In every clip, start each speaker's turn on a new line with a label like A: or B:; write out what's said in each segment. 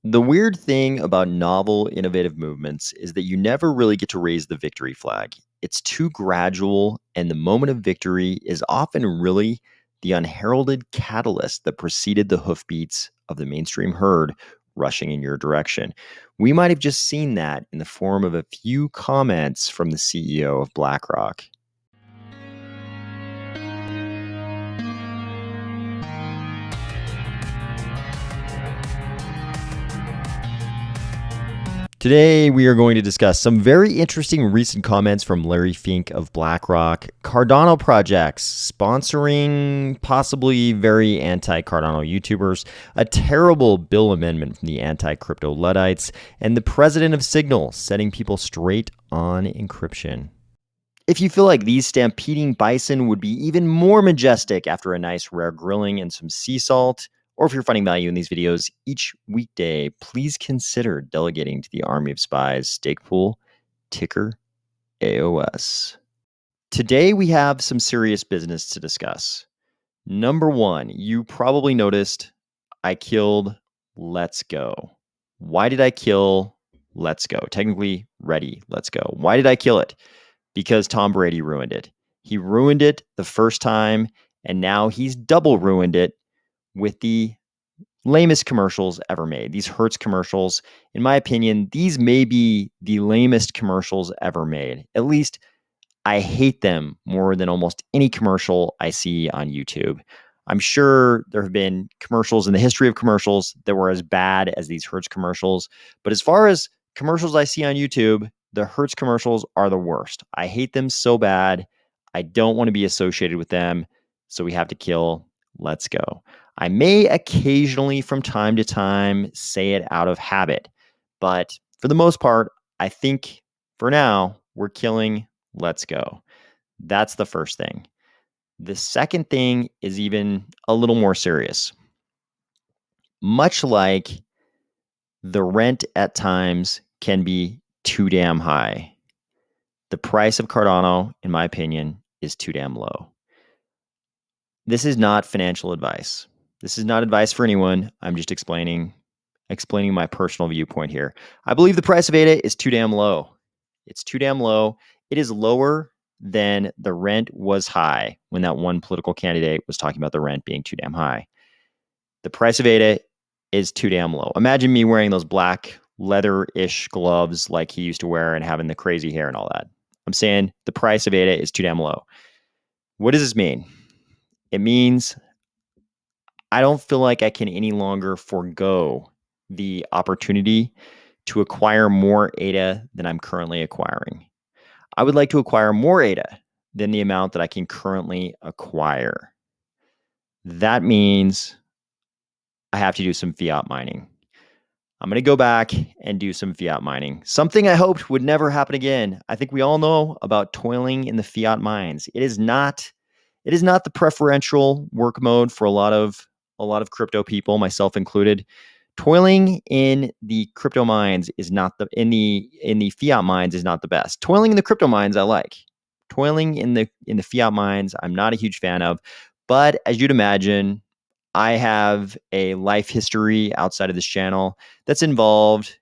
A: The weird thing about novel, innovative movements is that you never really get to raise the victory flag. It's too gradual, and the moment of victory is often really the unheralded catalyst that preceded the hoofbeats of the mainstream herd rushing in your direction. We might have just seen that in the form of a few comments from the CEO of BlackRock. Today, we are going to discuss some very interesting recent comments from Larry Fink of BlackRock, Cardano projects sponsoring possibly very anti-Cardano YouTubers, a terrible bill amendment from the anti-crypto Luddites, and the president of Signal setting people straight on encryption. If you feel like these stampeding bison would be even more majestic after a nice rare grilling and some sea salt, or if you're finding value in these videos each weekday, please consider delegating to the Army of Spies stake pool, ticker AOS. Today we have some serious business to discuss. Number one, you probably noticed I killed Let's Go. Why did I kill Let's Go? Technically, Ready, Let's Go. Why did I kill it? Because Tom Brady ruined it. He ruined it the first time, and now he's double ruined it with the lamest commercials ever made. These Hertz commercials, in my opinion, these may be the lamest commercials ever made. At least I hate them more than almost any commercial I see on YouTube. I'm sure there have been commercials in the history of commercials that were as bad as these Hertz commercials. But as far as commercials I see on YouTube, the Hertz commercials are the worst. I hate them so bad. I don't want to be associated with them. So we have to kill Let's Go. I may occasionally from time to time say it out of habit, but for the most part, I think for now we're killing Let's Go. That's the first thing. The second thing is even a little more serious. Much like the rent at times can be too damn high, the price of Cardano, in my opinion, is too damn low. This is not financial advice. This is not advice for anyone. I'm just explaining my personal viewpoint here. I believe the price of ADA is too damn low. It's too damn low. It is lower than the rent was high when that one political candidate was talking about the rent being too damn high. The price of ADA is too damn low. Imagine me wearing those black leather-ish gloves like he used to wear and having the crazy hair and all that. I'm saying the price of ADA is too damn low. What does this mean? It means I don't feel like I can any longer forego the opportunity to acquire more ADA than I'm currently acquiring. I would like to acquire more ADA than the amount that I can currently acquire. That means I have to do some fiat mining. I'm going to go back and do some fiat mining. Something I hoped would never happen again. I think we all know about toiling in the fiat mines. It is not the preferential work mode for a lot of crypto people, myself included. Toiling in the crypto mines is not the in the fiat mines is not the best. Toiling in the crypto mines I like. Toiling in the fiat mines I'm not a huge fan of. But as you'd imagine, I have a life history outside of this channel that's involved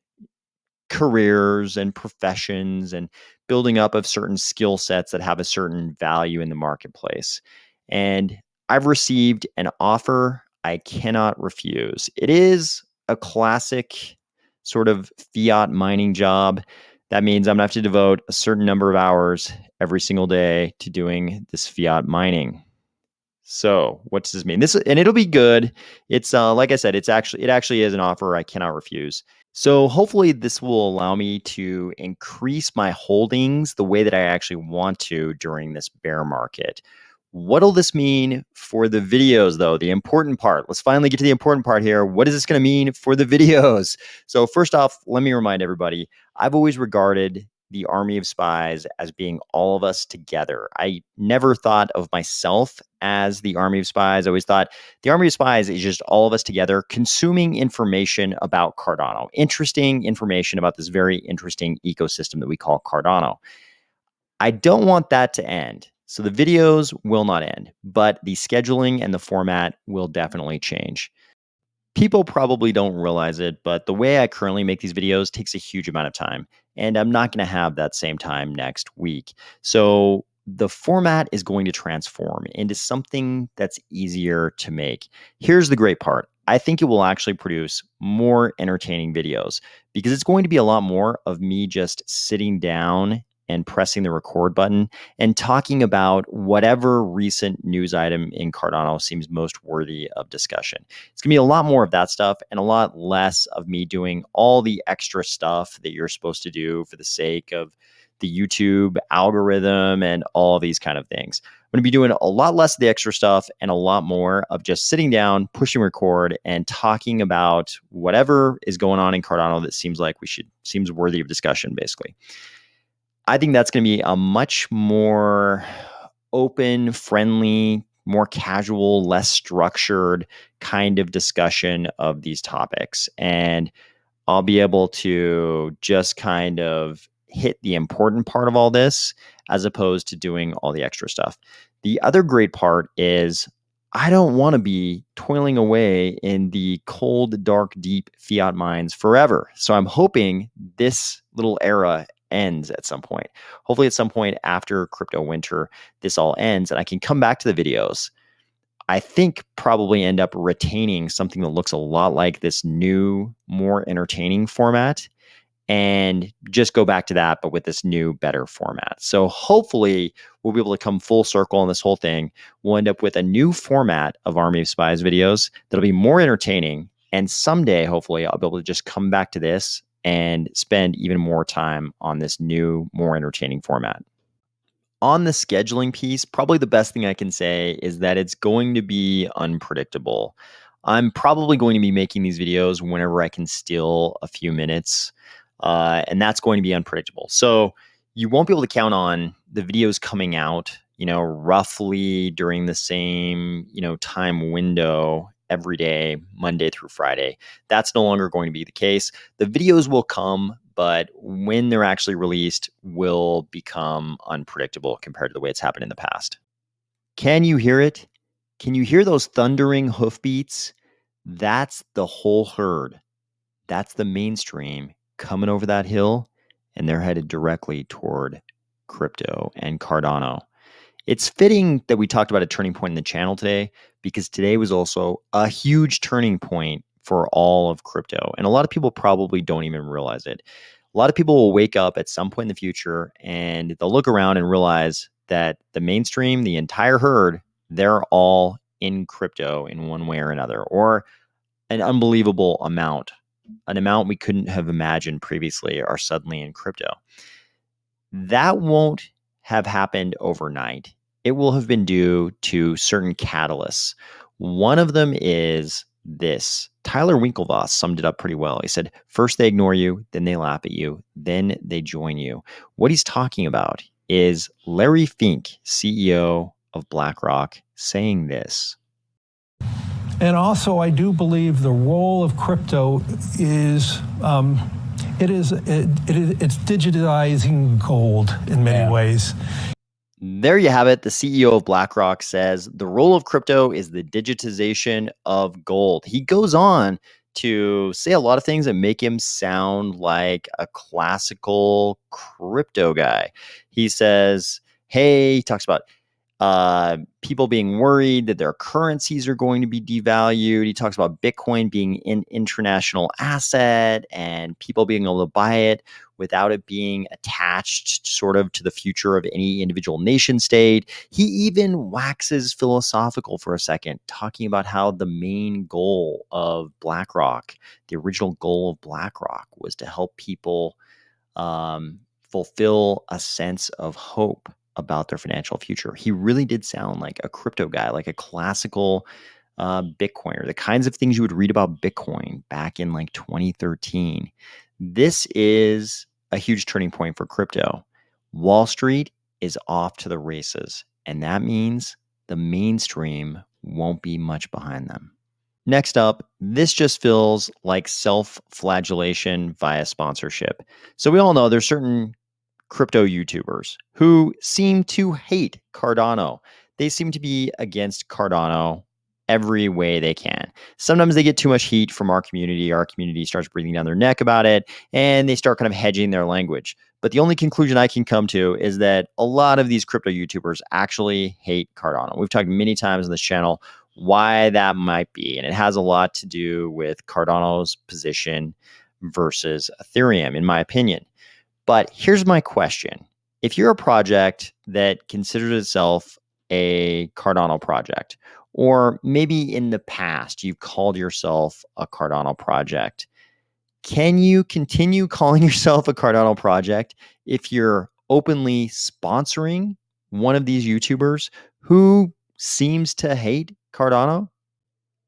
A: careers and professions and building up of certain skill sets that have a certain value in the marketplace. And I've received an offer I cannot refuse. It is a classic sort of fiat mining job. That means I'm going to have to devote a certain number of hours every single day to doing this fiat mining. So what does this mean? And it'll be good. It's like I said, it actually is an offer I cannot refuse. So hopefully this will allow me to increase my holdings the way that I actually want to during this bear market. What'll this mean for the videos, though? The important part. Let's finally get to the important part here. What is this going to mean for the videos? So first off, let me remind everybody, I've always regarded the Army of Spies as being all of us together. I never thought of myself as the Army of Spies. I always thought the Army of Spies is just all of us together consuming information about Cardano, interesting information about this very interesting ecosystem that we call Cardano. I don't want that to end. So the videos will not end, but the scheduling and the format will definitely change. People probably don't realize it, but the way I currently make these videos takes a huge amount of time, and I'm not going to have that same time next week. So the format is going to transform into something that's easier to make. Here's the great part. I think it will actually produce more entertaining videos because it's going to be a lot more of me just sitting down and pressing the record button and talking about whatever recent news item in Cardano seems most worthy of discussion. It's going to be a lot more of that stuff and a lot less of me doing all the extra stuff that you're supposed to do for the sake of the YouTube algorithm and all these kind of things. I'm going to be doing a lot less of the extra stuff and a lot more of just sitting down, pushing record, and talking about whatever is going on in Cardano that seems worthy of discussion, basically. I think that's going to be a much more open, friendly, more casual, less structured kind of discussion of these topics. And I'll be able to just kind of hit the important part of all this as opposed to doing all the extra stuff. The other great part is I don't want to be toiling away in the cold, dark, deep fiat mines forever. So I'm hoping this little era ends at some point. Hopefully at some point after crypto winter, this all ends and I can come back to the videos. I think probably end up retaining something that looks a lot like this new, more entertaining format and just go back to that, but with this new, better format. So hopefully we'll be able to come full circle on this whole thing. We'll end up with a new format of Army of Spies videos that'll be more entertaining. And someday, hopefully, I'll be able to just come back to this and spend even more time on this new, more entertaining format. On the scheduling piece, probably the best thing I can say is that it's going to be unpredictable. I'm probably going to be making these videos whenever I can steal a few minutes, and that's going to be unpredictable. So you won't be able to count on the videos coming out, roughly during the same, time window every day, Monday through Friday. That's no longer going to be the case. The videos will come, but when they're actually released will become unpredictable compared to the way it's happened in the past. Can you hear it? Can you hear those thundering hoofbeats? That's the whole herd. That's the mainstream coming over that hill, and they're headed directly toward crypto and Cardano. It's fitting that we talked about a turning point in the channel today because today was also a huge turning point for all of crypto. And a lot of people probably don't even realize it. A lot of people will wake up at some point in the future and they'll look around and realize that the mainstream, the entire herd, they're all in crypto in one way or another, or an unbelievable amount, an amount we couldn't have imagined previously are suddenly in crypto. That won't have happened overnight. It will have been due to certain catalysts. One of them is this. Tyler Winklevoss summed it up pretty well. He said, first they ignore you, then they laugh at you, then they join you. What he's talking about is Larry Fink, CEO of BlackRock, saying this.
B: And also, I do believe the role of crypto is it's digitizing gold in many ways.
A: There you have it. The CEO of BlackRock says the role of crypto is the digitization of gold. He goes on to say a lot of things that make him sound like a classical crypto guy. He says, hey, he talks about people being worried that their currencies are going to be devalued. He talks about Bitcoin being an international asset and people being able to buy it without it being attached sort of to the future of any individual nation state. He even waxes philosophical for a second, talking about how the main goal of BlackRock, the original goal of BlackRock, was to help people fulfill a sense of hope about their financial future. He really did sound like a crypto guy, like a classical Bitcoiner, the kinds of things you would read about Bitcoin back in like 2013. This is a huge turning point for crypto. Wall Street is off to the races, and that means the mainstream won't be much behind them. Next up, this just feels like self-flagellation via sponsorship. So we all know there's certain crypto YouTubers who seem to hate Cardano. They seem to be against Cardano every way they can. Sometimes they get too much heat from our community. Our community starts breathing down their neck about it, and they start kind of hedging their language. But the only conclusion I can come to is that a lot of these crypto YouTubers actually hate Cardano. We've talked many times on this channel why that might be, and it has a lot to do with Cardano's position versus Ethereum, in my opinion. But here's my question. If you're a project that considers itself a Cardano project, or maybe in the past you've called yourself a Cardano project, can you continue calling yourself a Cardano project if you're openly sponsoring one of these YouTubers who seems to hate Cardano?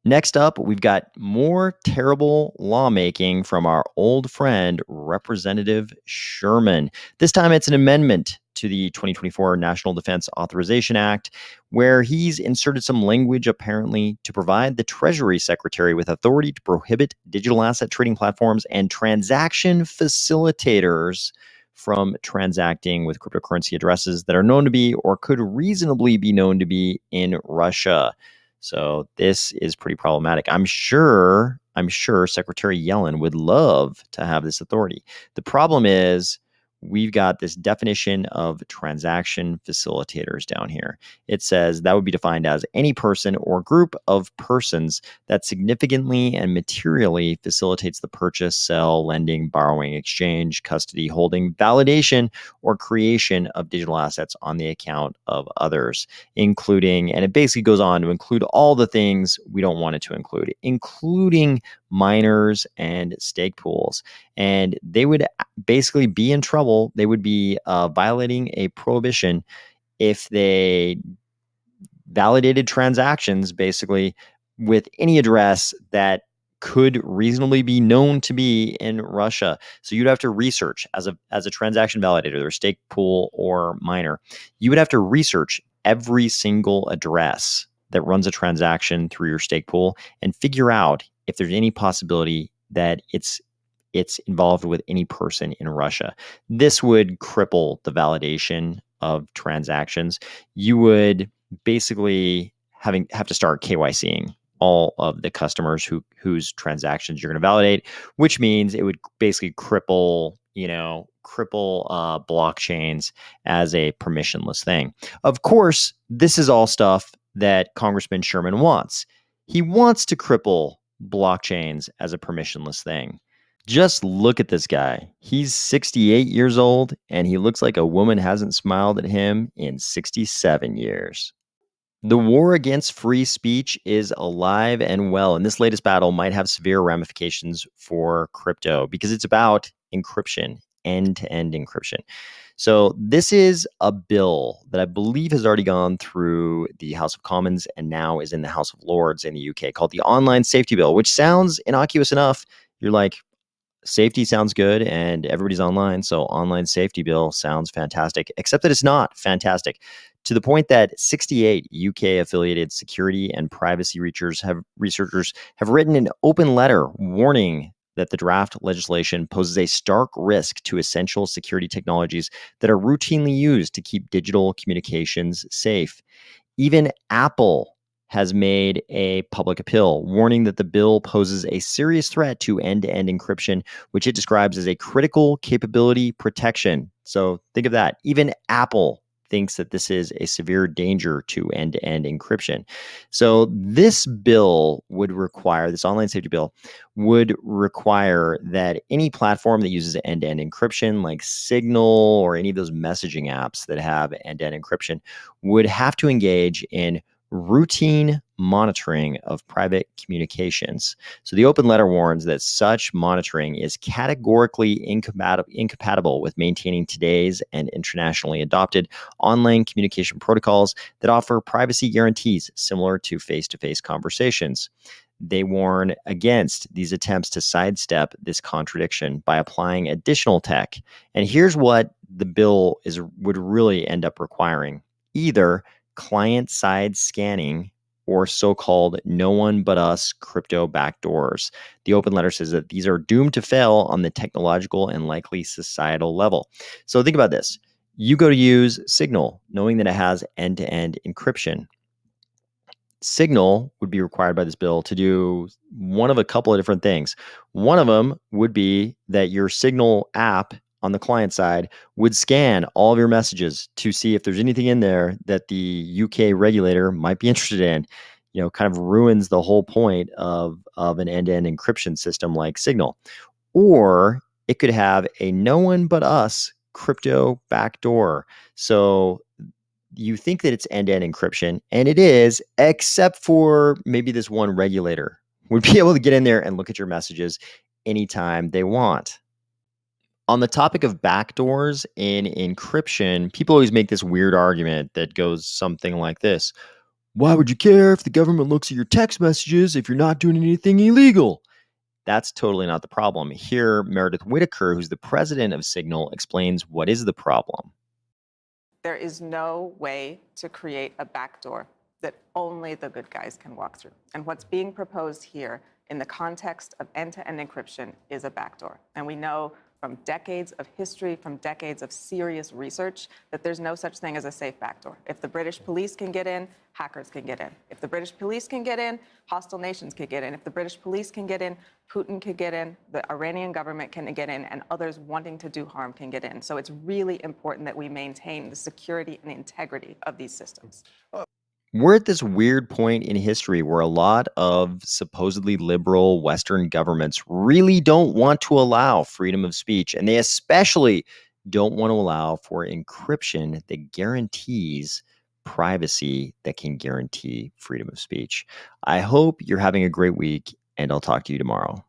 A: Next up, we've got more terrible lawmaking from our old friend, Representative Sherman. This time it's an amendment to the 2024 National Defense Authorization Act, where he's inserted some language apparently to provide the Treasury Secretary with authority to prohibit digital asset trading platforms and transaction facilitators from transacting with cryptocurrency addresses that are known to be or could reasonably be known to be in Russia. So this is pretty problematic. I'm sure Secretary Yellen would love to have this authority. The problem is we've got this definition of transaction facilitators down here. It says that would be defined as any person or group of persons that significantly and materially facilitates the purchase, sell, lending, borrowing, exchange, custody, holding, validation, or creation of digital assets on the account of others, including, and it basically goes on to include all the things we don't want it to include, including miners and stake pools. And they would basically be in trouble. They would be violating a prohibition if they validated transactions basically with any address that could reasonably be known to be in Russia. So you'd have to research as a transaction validator or stake pool or miner. You would have to research every single address that runs a transaction through your stake pool and figure out if there's any possibility that it's involved with any person in Russia. This would cripple the validation of transactions. You would basically have to start KYCing all of the customers whose transactions you're going to validate, which means it would basically cripple blockchains as a permissionless thing. Of course, this is all stuff that Congressman Sherman wants. He wants to cripple blockchains as a permissionless thing. Just look at this guy. He's 68 years old, and he looks like a woman hasn't smiled at him in 67 years. The war against free speech is alive and well, and this latest battle might have severe ramifications for crypto because it's about encryption, end-to-end encryption. So this is a bill that I believe has already gone through the House of Commons and now is in the House of Lords in the UK, called the Online Safety Bill, which sounds innocuous enough. You're like, safety sounds good and everybody's online, so online safety bill sounds fantastic, except that it's not fantastic, to the point that 68 UK affiliated security and privacy researchers have written an open letter warning that the draft legislation poses a stark risk to essential security technologies that are routinely used to keep digital communications safe. Even Apple has made a public appeal, warning that the bill poses a serious threat to end-to-end encryption, which it describes as a critical capability protection. So think of that. Even Apple thinks that this is a severe danger to end-to-end encryption. So this bill would require, this online safety bill would require that any platform that uses end-to-end encryption, like Signal or any of those messaging apps that have end-to-end encryption, would have to engage in routine monitoring of private communications. So the open letter warns that such monitoring is categorically incompatible with maintaining today's and internationally adopted online communication protocols that offer privacy guarantees similar to face-to-face conversations. They warn against these attempts to sidestep this contradiction by applying additional tech. And here's what the bill would really end up requiring: either client-side scanning or so-called no one but us crypto backdoors. The open letter says that these are doomed to fail on the technological and likely societal level. So think about this. You go to use Signal, knowing that it has end-to-end encryption. Signal would be required by this bill to do one of a couple of different things. One of them would be that your Signal app on the client side would scan all of your messages to see if there's anything in there that the UK regulator might be interested in. Kind of ruins the whole point of an end-to-end encryption system like Signal. Or it could have a no one but us crypto backdoor. So you think that it's end-to-end encryption, and it is, except for maybe this one regulator would be able to get in there and look at your messages anytime they want. On the topic of backdoors in encryption, people always make this weird argument that goes something like this. Why would you care if the government looks at your text messages if you're not doing anything illegal? That's totally not the problem. Here, Meredith Whitaker, who's the president of Signal, explains what is the problem.
C: There is no way to create a backdoor that only the good guys can walk through. And what's being proposed here in the context of end-to-end encryption is a backdoor. And we know from decades of history, from decades of serious research, that there's no such thing as a safe backdoor. If the British police can get in, hackers can get in. If the British police can get in, hostile nations can get in. If the British police can get in, Putin can get in, the Iranian government can get in, and others wanting to do harm can get in. So it's really important that we maintain the security and integrity of these systems.
A: We're at this weird point in history where a lot of supposedly liberal Western governments really don't want to allow freedom of speech, and they especially don't want to allow for encryption that guarantees privacy that can guarantee freedom of speech. I hope you're having a great week, and I'll talk to you tomorrow.